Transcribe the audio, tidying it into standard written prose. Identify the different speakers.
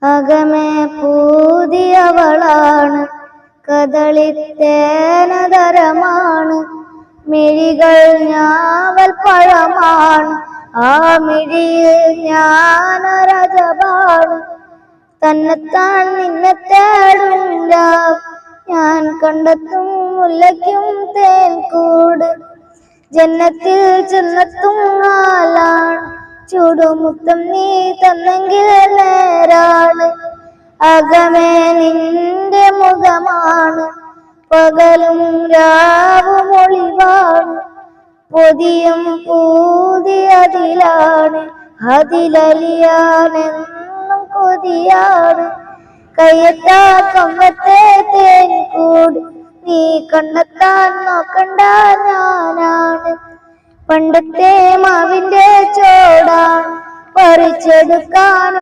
Speaker 1: അകമേ പൂതിയവളാണ്, കദളിത്തേനതരമാണ്, മിഴികൾ ഞാവൽ പഴമാണ്, ആ മിഴിയിൽ ജ്ഞാനരജപാണ്. തന്നെത്താൻ നിന്നെ തേടും രാവ്, ഞാൻ കണ്ടെത്തും മുല്ലയ്ക്കും തേൻകൂട്. ജന്നത്തിൽ ചെന്നെത്തും ആലാണ്, ചൂടുമുത്തം നീ തന്നെങ്കിൽ നേരാണ്. അകമേ നിന്റെ മുഖമാണ്, പകലും രാവും ഒളിവാണ്, പൊതിയും പൂതിയതിലാണ്, അതിലലിയാനെന്നും കൊതിയാണ്. കയ്യെത്താ കൊമ്പത്തെ തേൻകൂട്, നീ കണ്ടെത്താൻ നോക്കണ്ട ഞാനാണ്. പണ്ടത്തെ മാവിന്റെ ചോടാണ്, പറിച്ചെടുക്കാൻ